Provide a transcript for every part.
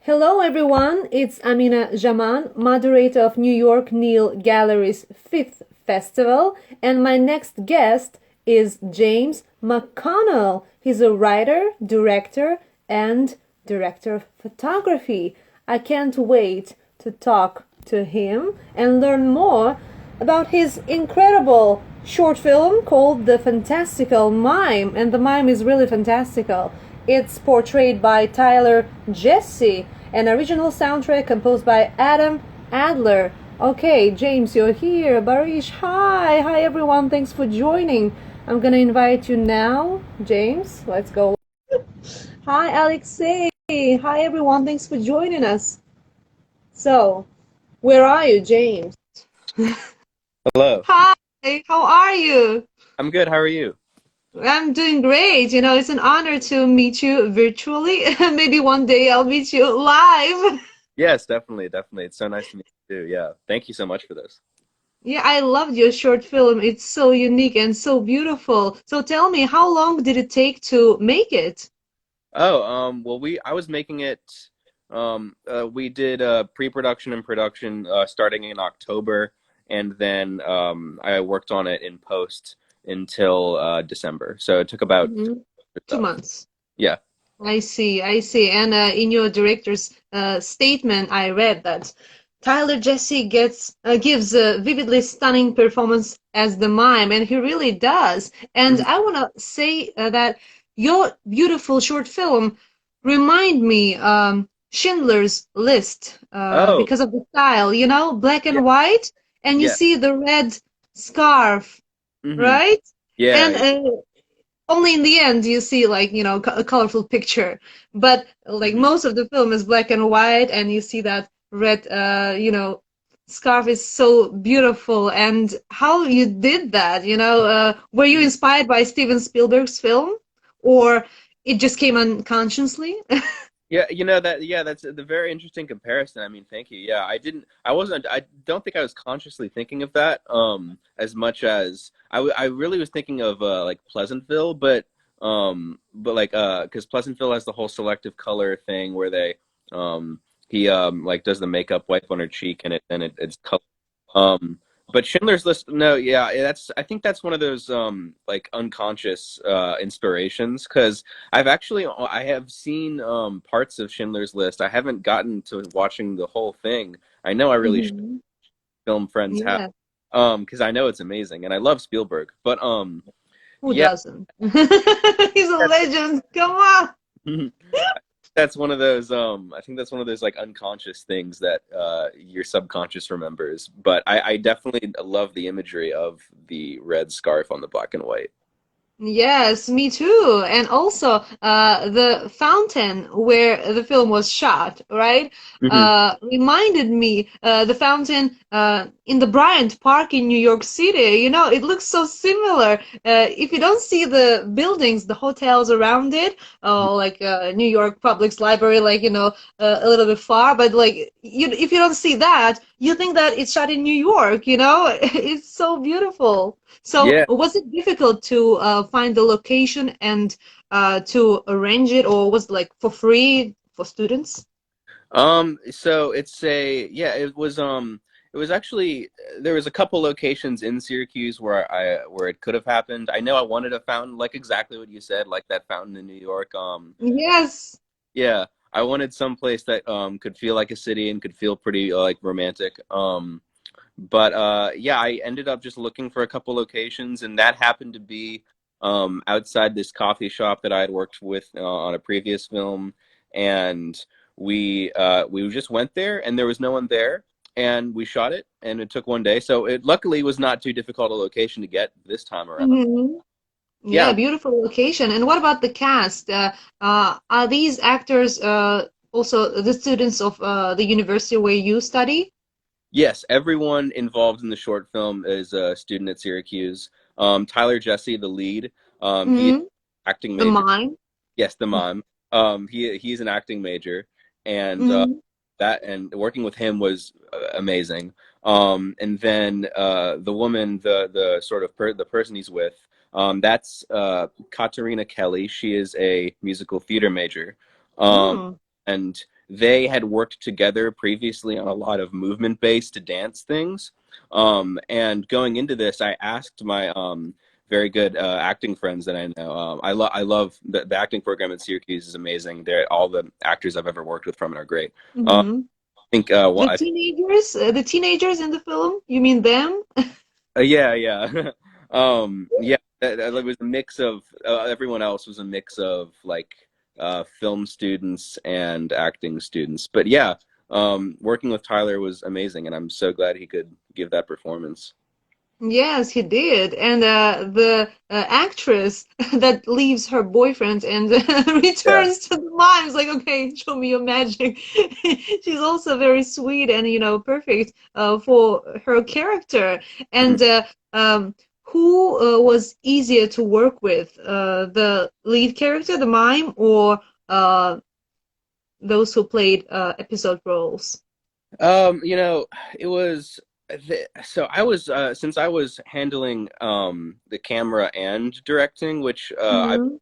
Hello everyone, it's Amina Jaman, moderator of New York Neil Gallery's 5th festival, and my next guest is James McConnell. He's a writer, director, and director of photography. I can't wait to talk to him and learn more about his incredible short film called The Fantastical Mime, and the mime is really fantastical. It's portrayed by Tyler Jesse, an original soundtrack composed by Adam Adler. Okay, James, you're here. Barish, hi. Hi, everyone. Thanks for joining. I'm going to invite you now. James, let's go. Hi, Alexei. Hi, everyone. Thanks for joining us. So, where are you, James? Hello. Hi, how are you? I'm good. How are you? I'm doing great. You know, it's an honor to meet you virtually. Maybe one day I'll meet you live. Yes, definitely, definitely. It's so nice to meet you too. Yeah. Thank you so much for this. Yeah, I loved your short film. It's so unique and so beautiful. So tell me, how long did it take to make it? Oh, well, I was making it, we did pre-production and production starting in October, and then I worked on it in post until December. So it took about Hmm. or Two so. months. Yeah. I see, I see. And in your director's statement, I read that Tyler Jesse gives a vividly stunning performance as the mime, and he really does. And Mhm. I want to say that your beautiful short film remind me Schindler's List Oh, because of the style, you know, black yeah, and white, and you yeah. see the red scarf, Hmm. right? Yeah, And yeah. only in the end you see like a colorful picture, but like Hmm. most of the film is black and white, and you see that red scarf is so beautiful. And how you did that, were you inspired by Steven Spielberg's film, or it just came unconsciously? Yeah, yeah, that's the very interesting comparison. I mean, thank you. Yeah, I don't think I was consciously thinking of that as much as I really was thinking of like Pleasantville, but like because Pleasantville has the whole selective color thing where he like does the makeup wipe on her cheek and it's color. Um, but Schindler's List, no, yeah, I think that's one of those like unconscious inspirations because I have seen parts of Schindler's List. I haven't gotten to watching the whole thing. I know I really should. Hmm. Film friends have Yeah, because I know it's amazing and I love Spielberg. But who yeah, doesn't? He's a legend, come on. that's one of those I think that's one of those like unconscious things that your subconscious remembers. But I definitely love the imagery of the red scarf on the black and white. Yes, me too. And also, the fountain where the film was shot, right? Hmm. Reminded me the fountain in the Bryant Park in New York City. You know, it looks so similar. If you don't see the buildings, the hotels around it, like New York Public's Library, like a little bit far, but like if you don't see that, you think that it's shot in New York. You know, it's so beautiful. So Yeah. was it difficult to find the location and to arrange it, or was it like for free for students? So it's a yeah, it was actually there was a couple locations in Syracuse where it could have happened. I know I wanted a fountain like exactly what you said, like that fountain in New York. Yes. Yeah, I wanted some place that could feel like a city and could feel pretty like romantic. But yeah, I ended up just looking for a couple locations, and that happened to be outside this coffee shop that I had worked with on a previous film, and we just went there, and there was no one there, and we shot it, and it took one day, so it luckily was not too difficult a location to get this time around. Hmm. Yeah, Yeah, beautiful location. And what about the cast? Are these actors also the students of the university where you study? yes, everyone involved in the short film is a student at Syracuse. Tyler Jesse, the lead, he is Hmm. an acting The major. mime. Yes, the mime. He's an acting major, and Hmm. that and working with him was amazing. And then the woman, the sort of the person he's with, that's Katerina Kelly. She is a musical theater major, um, Mm. and they had worked together previously on a lot of movement-based dance things. And going into this, I asked my very good acting friends that I know. I love the acting program at Syracuse is amazing. All the actors I've ever worked with from it are great. Hmm. I think The teenagers in the film, you mean them? yeah, yeah. Yeah, it was a mix of everyone else was a mix of like film students and acting students. But yeah, working with Tyler was amazing, and I'm so glad he could give that performance. Yes, he did. And the actress that leaves her boyfriend and Yeah. returns to the mime is like, okay, show me your magic. She's also very sweet and, perfect for her character. Mhm. And who was easier to work with, the lead character, the mime, or those who played episode roles? You know, it was so I was since I was handling the camera and directing, which I Mm-hmm.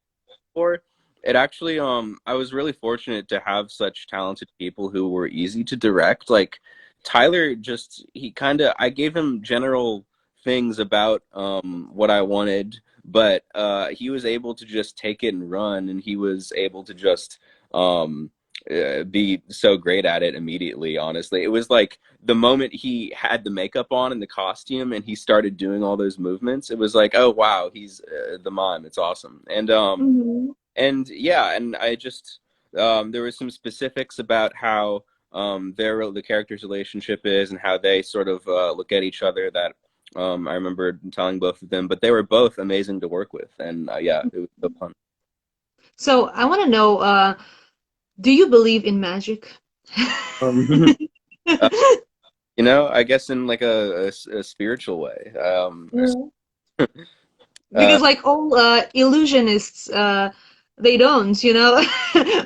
for. It actually, I was really fortunate to have such talented people who were easy to direct. Like Tyler, just he kind of, I gave him general things about what I wanted, but he was able to just take it and run, and he was able to just be so great at it immediately. Honestly, it was like the moment he had the makeup on and the costume, and he started doing all those movements. It was like, oh wow, he's the mime. It's awesome, Mm-hmm. and yeah, and I just there was some specifics about how the characters' relationship is and how they sort of look at each other that I remember telling both of them, but they were both amazing to work with, and yeah, it was so fun. So I want to know, do you believe in magic? Um, uh, I guess in like a spiritual way. Mm. Uh, Because like all illusionists, they don't,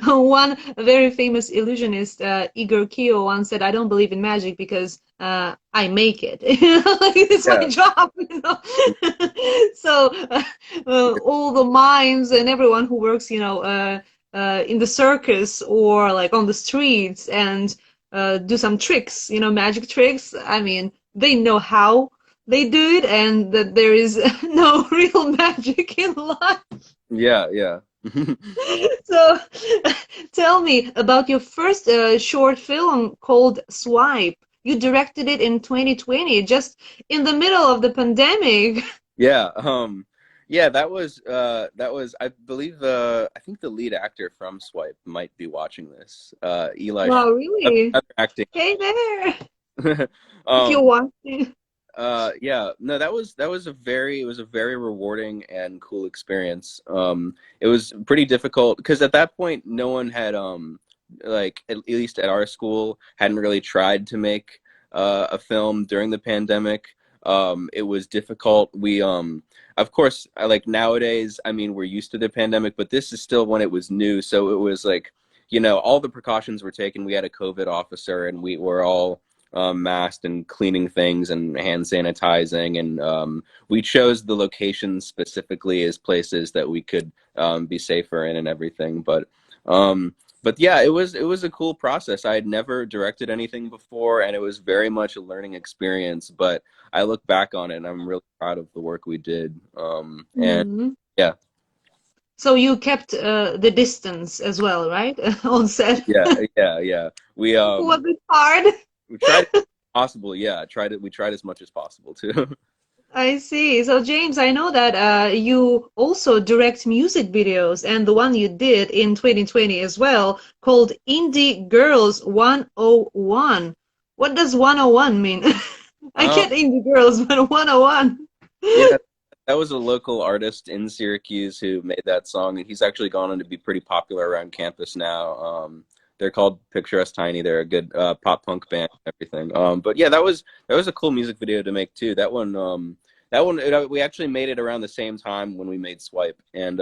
One very famous illusionist, Igor Kio, once said, "I don't believe in magic because I make it. Like it's my yeah, job." So all the mimes and everyone who works, in the circus or like on the streets and do some tricks, magic tricks. I mean, they know how they do it and that there is no real magic in life. yeah, yeah. So tell me about your first short film called Swipe. You directed it in 2020, just in the middle of the pandemic. Yeah, yeah, that was I believe I think the lead actor from Swipe might be watching this. Eli Wow, other, really? other acting. Hey there, if you're um watching. yeah, no, that was it was a very rewarding and cool experience. It was pretty difficult because at that point no one had like at least at our school hadn't really tried to make a film during the pandemic. It was difficult. We of course like nowadays, I mean, we're used to the pandemic, but this is still when it was new, so it was like, all the precautions were taken. We had a COVID officer, and we were all masked and cleaning things and hand sanitizing, and we chose the locations specifically as places that we could be safer in and everything. But yeah, it was a cool process. I had never directed anything before, and it was very much a learning experience. But I look back on it, and I'm really proud of the work we did. And Mhm. yeah, So you kept the distance as well, right? On set. yeah, yeah, yeah. We Was it hard? we tried possible. Yeah, tried it. We tried as much as possible too. I see. So, James, I know that you also direct music videos, and the one you did in 2020 as well, called Indie Girls 101. What does 101 mean? I Um, get Indie Girls, but 101. Yeah, that was a local artist in Syracuse who made that song, and he's actually gone on to be pretty popular around campus now. They're called Picture Us Tiny. They're a good pop punk band and everything. But yeah, that was a cool music video to make too. We actually made it around the same time when we made Swipe, and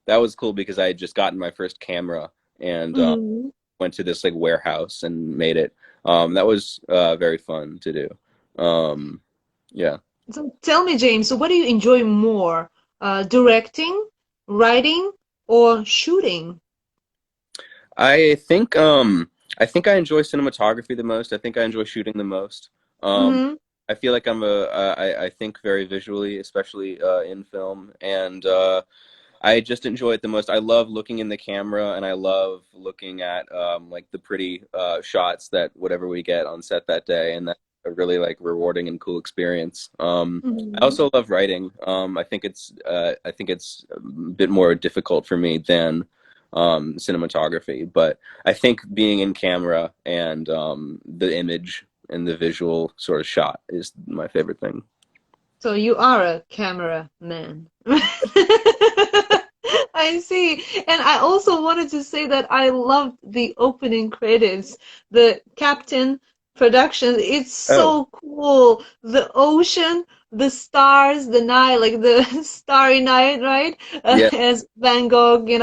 that was cool because I had just gotten my first camera and Mhm. went to this like warehouse and made it. That was very fun to do. Yeah. So tell me, James, so what do you enjoy more, directing, writing, or shooting? I think I think I enjoy cinematography the most. I think I enjoy shooting the most. Um, Mm-hmm. I feel like I think very visually, especially in film, and I just enjoy it the most. I love looking in the camera, and I love looking at like the pretty shots that whatever we get on set that day, and that's a really like rewarding and cool experience. I Mm-hmm. also love writing. I think it's a bit more difficult for me than cinematography, but I think being in camera and the image and the visual sort of shot is my favorite thing. So you are a camera man. I see. And I also wanted to say that I loved the opening credits, the Captain production. It's Oh, so cool. The ocean, the stars, the night, like the starry night, right? yeah. As Van Gogh, did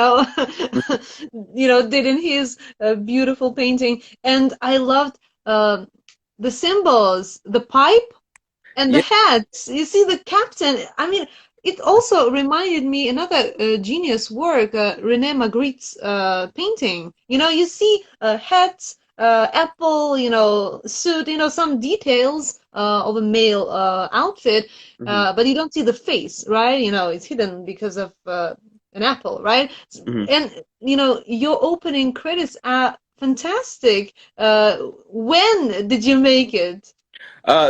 in his beautiful painting. And I loved uh, the symbols, the pipe and the Yeah. hats. You see, the captain. I mean, it also reminded me another genius work, Rene Magritte's painting. You see hats, apple, suit, some details of a male outfit, Hmm. but you don't see the face, right? It's hidden because of an apple, right? Hmm. And your opening credits are fantastic. When did you make it?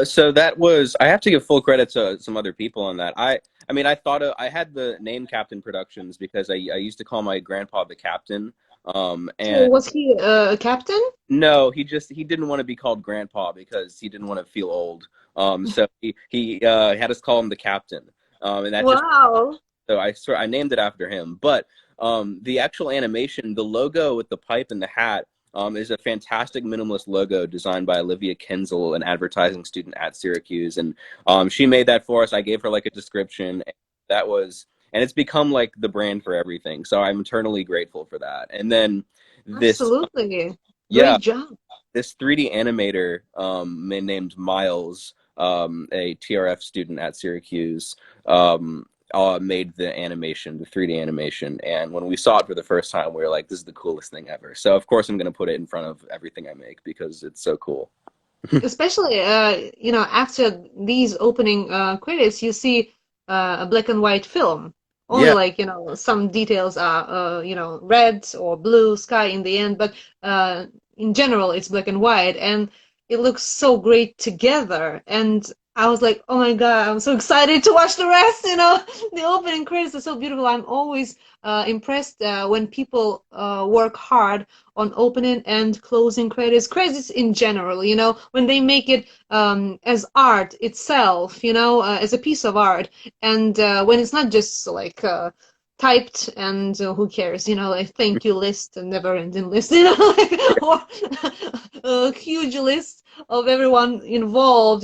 So that was I have to give full credit to some other people on that. I mean I had the name Captain Productions because I used to call my grandpa the captain. So And was he a captain? no, he didn't want to be called grandpa because he didn't want to feel old. So he had us call him the captain. And that just Wow. so I named it after him. But the actual animation, the logo with the pipe and the hat, is a fantastic minimalist logo designed by Olivia Kenzel, an advertising student at Syracuse, and she made that for us. I gave her like a description. And that was, and it's become like the brand for everything. So I'm eternally grateful for that. And then this, Absolutely. yeah, Great job. this 3D animator named Miles, a TRF student at Syracuse, made the animation, the 3D animation. And when we saw it for the first time, we were like, this is the coolest thing ever. So, of course, I'm going to put it in front of everything I make because it's so cool. Especially, after these opening credits, you see a black and white film. Only Yeah. like, some details are, red or blue sky in the end, but in general, it's black and white, and it looks so great together. And I was like, oh my God, I'm so excited to watch the rest, The opening credits are so beautiful. I'm always impressed when people work hard on opening and closing credits in general, when they make it as art itself, as a piece of art, and when it's not just like typed and who cares, a thank you list, a never ending list, or a huge list of everyone involved,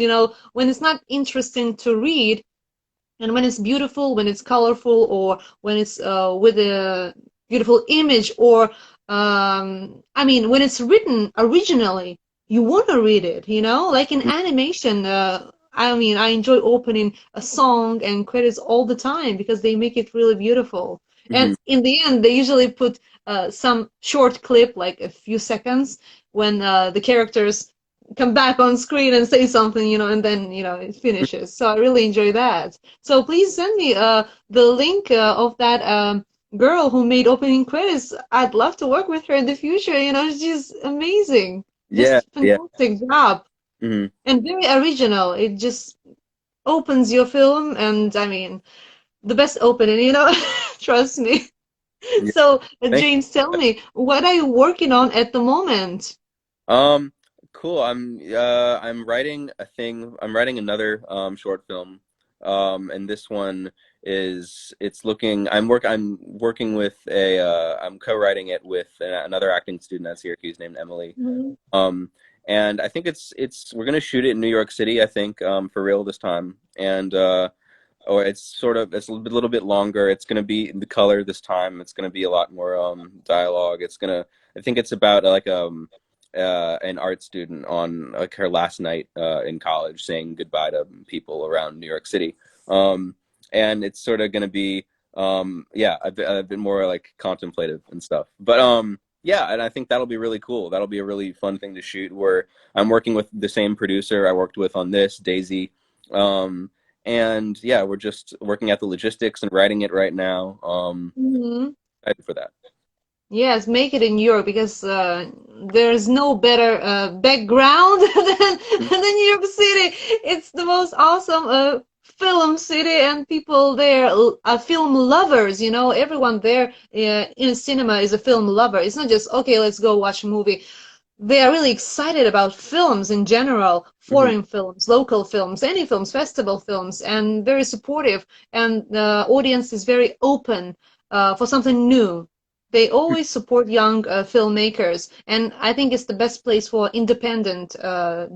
when it's not interesting to read and when it's beautiful, when it's colorful, or when it's with a beautiful image, or I mean, when it's written originally, you want to read it, like in animation. I mean, I enjoy opening a song and credits all the time because they make it really beautiful. And Hmm. in the end, they usually put some short clip, like a few seconds, when the characters come back on screen and say something, and then, it finishes. So I really enjoy that. So please send me the link of that girl who made opening credits. I'd love to work with her in the future. She's amazing. Yeah. Just Yeah. fantastic job Hmm. and very original. It just opens your film, and I mean, the best opening, Trust me. Yeah. So, Thank James, tell me, what are you working on at the moment? you. Cool. I'm writing a thing. I'm writing another short film. And this one is it's looking. I'm working with a. I'm co-writing it with another acting student at Syracuse named Emily. Mhm. Um, and I think it's we're gonna shoot it in New York City. I think for real this time. And or it's a little bit longer. It's gonna be in the color this time. It's gonna be a lot more dialogue. I think it's about an art student on like her last night in college saying goodbye to people around New York City. Um, and it's sort of going to be, yeah, a bit more like contemplative and stuff. But Yeah, and I think that'll be really cool. That'll be a really fun thing to shoot. Where I'm working with the same producer I worked with on this, Daisy, um, and yeah, we're just working at the logistics and writing it right now. Mhm. Excited for that. Yes, make it in Europe because there's no better background than New York City. It's the most awesome film city, and people there are film lovers. You know, everyone there in cinema is a film lover. It's not just okay, let's go watch a movie. They are really excited about films in general, Hmm. foreign films, local films, any films, festival films, and very supportive. And the audience is very open for something new. They always support young filmmakers, and I think it's the best place for independent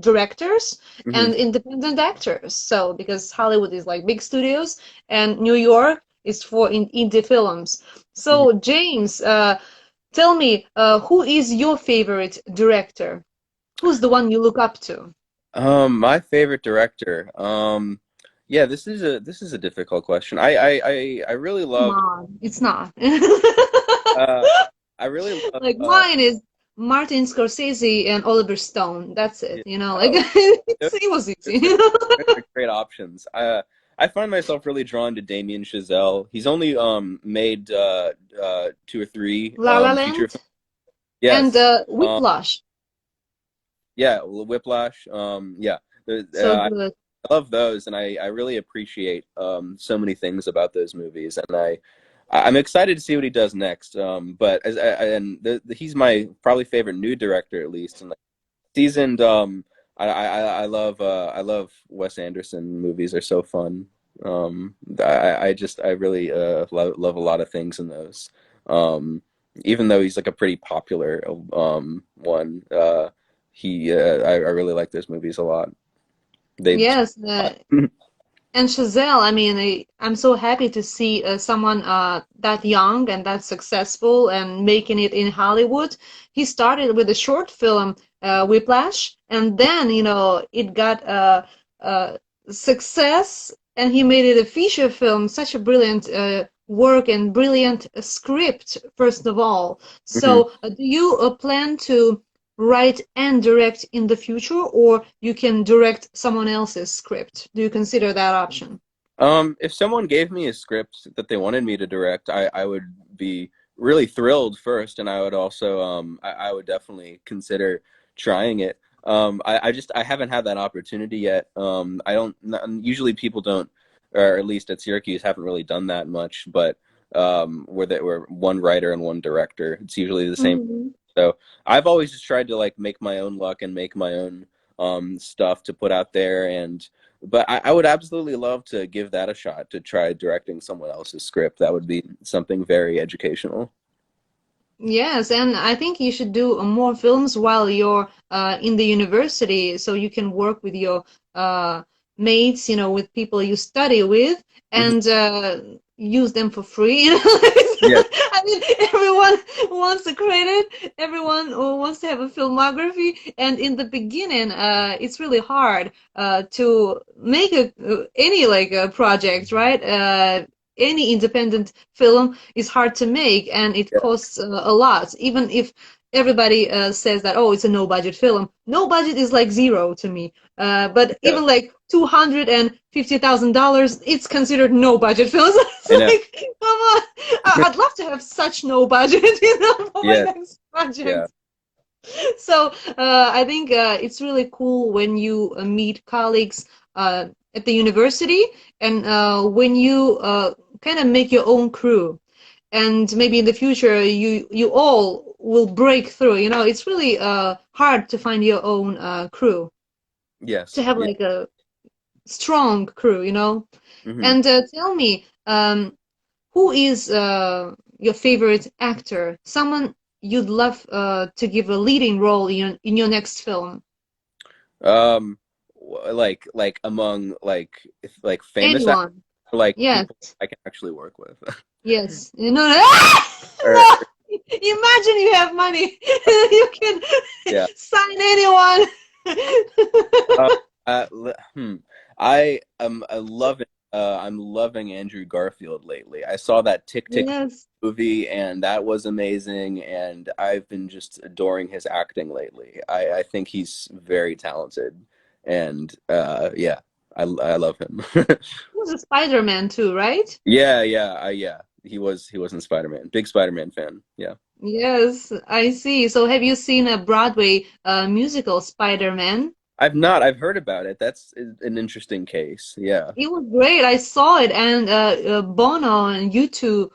directors Hmm. and independent actors. So, because Hollywood is like big studios, and New York is for indie films. Hmm. So, James, tell me, who is your favorite director? Who's the one you look up to? My favorite director. Yeah, this is a difficult question. I really Come love. on, it's not. Uh, I really love. Like mine is Martin Scorsese and Oliver Stone. That's it. Yeah, You know, like oh, those it was easy. those You know? are great options. I find myself really drawn to Damien Chazelle. He's only made two or three La La feature Land films. and Yes. Um, Whiplash. yeah, Whiplash. Yeah. So good. I love those, and I really appreciate so many things about those movies, and I'm excited to see what he does next. But he's my probably favorite new director, at least, and like seasoned. I love Wes Anderson movies. Are so fun. I really love a lot of things in those. Um, Even though he's like a pretty popular one, I really like those movies a lot. They've Yes, Mhm. and Chazelle, I mean, I'm so happy to see someone that young and that successful and making it in Hollywood. He started with a short film, Whiplash, and then, you know, it got success, and he made it a feature film, such a brilliant work and brilliant script, first of all. Mhm. So, do you plan to write and direct in the future, or you can direct someone else's script? Do you consider that option? If someone gave me a script that they wanted me to direct, I would be really thrilled first, and I would also I would definitely consider trying it. I haven't had that opportunity yet. I don't usually people don't, or at least at Syracuse, haven't really done that much. But we're one writer and one director. It's usually the same. Mhm. So I've always just tried to like make my own luck and make my own stuff to put out there. And but I would absolutely love to give that a shot to try directing someone else's script. That would be something very educational. Yes, and I think you should do more films while you're in the university, so you can work with your uh, mates, you know, with people you study with, Hmm. and use them for free. You know, Yeah, I mean, everyone wants the credit, everyone wants to have a filmography, and in the beginning, it's really hard to make any like a project, right? Any independent film is hard to make, and it yeah, costs a lot. Even if everybody says that, oh, it's a no budget film, no budget is like zero to me. But yeah. even like $250,000, it's considered no budget films. It's I know. like, come on, I'd love to have such no budget, you know, for my Yeah, next yeah. project. So I think it's really cool when you meet colleagues at the university, and when you kind of make your own crew, and maybe in the future you all will break through. You know, it's really hard to find your own crew, to Yes. have Yeah. like a strong crew. You know, Hmm. and tell me, who is your favorite actor? Someone you'd love to give a leading role in your next film? Like among like famous actors, Anyone? or like Yes, people I can actually work with. yes. You know, no! Or Imagine you have money. You can yeah. sign anyone. Uh, I love it. I'm loving Andrew Garfield lately. I saw that Tick Tick Yes. movie, and that was amazing. And I've been just adoring his acting lately. I think he's very talented, and yeah, I love him. He was a Spider-Man too, right? Yeah. He was in Spider-Man. Big Spider-Man fan. Yeah. Yes, I see. So have you seen a Broadway musical, Spider-Man? I've not. I've heard about it. That's an interesting case. Yeah. It was great. I saw it, and Bono and U2,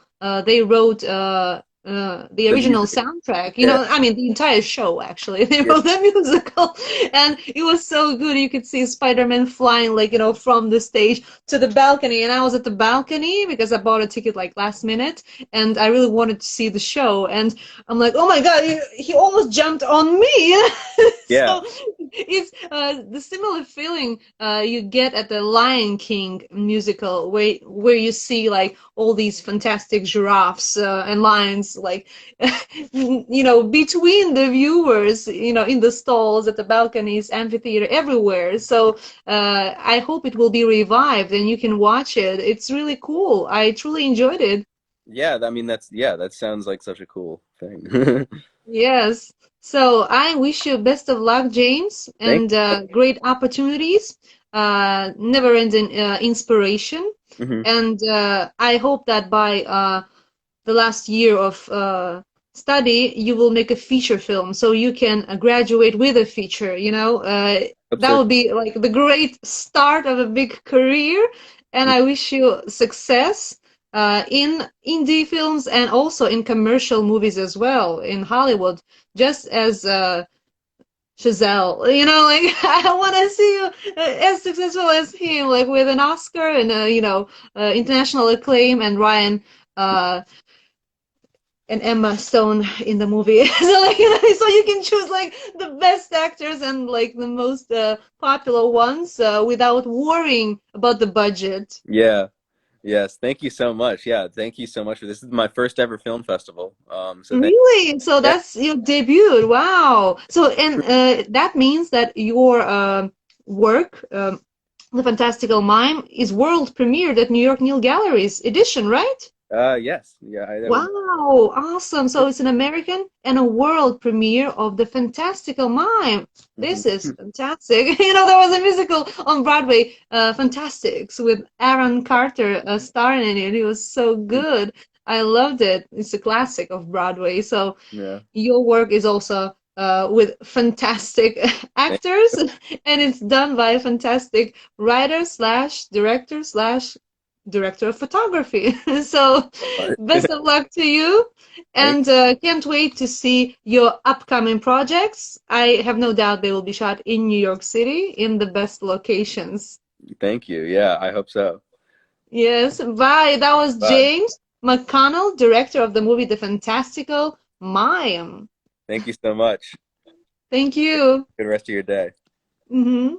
they wrote the The original music. soundtrack. Yeah. I mean, the entire show actually. They Yeah. wrote the musical, and it was so good. You could see Spider-Man flying, like, from the stage to the balcony. And I was at the balcony because I bought a ticket like last minute, and I really wanted to see the show. And I'm like, oh my God, he almost jumped on me. Yeah. So it's the similar feeling you get at the Lion King musical, where you see like all these fantastic giraffes and lions, like between the viewers, in the stalls, at the balconies, amphitheater, everywhere. So I hope it will be revived and you can watch it. It's really cool. I truly enjoyed it. Yeah. I mean, that sounds like such a cool thing. Yes. So I wish you best of luck, James, Thank and great opportunities, never-ending inspiration. you. Hmm. And I hope that by the last year of study, you will make a feature film so you can graduate with a feature, Hope that so. would be like the great start of a big career. And I wish you success in indie films and also in commercial movies as well in Hollywood, just as Chazelle, like I want to see you as successful as him, like with an Oscar and international acclaim, and Ryan uh, and Emma Stone in the movie. So like, so you can choose like the best actors and like the most popular ones without worrying about the budget. Yeah. Yes. Thank you so much. Yeah. Thank you so much for this. This is my first ever film festival. So thank. Really? So Yeah. that's your debut. Wow. So, and that means that your work, The Fantastical Mime, is world premiered at New York Neil Gallery's edition, right? Yes. Yeah. That was. Wow, awesome. So it's an American and a world premiere of The Fantastical Mime. Mhm. This is fantastic. There was a musical on Broadway, Fantastics, with Aaron Carter starring in it. It was so good. I loved it. It's a classic of Broadway. So Yeah. your work is also with fantastic Thank actors, and it's done by a fantastic writer slash director slash director of photography. So you. best of luck to you, Thank. and can't wait to see your upcoming projects. I have no doubt they will be shot in New York City in the best locations. Thank you. Yeah. I hope so. Yes, bye. That was Bye. James McConnell, director of the movie The Fantastical Mime. Thank you so much. Thank you. Good rest of your day. Hmm.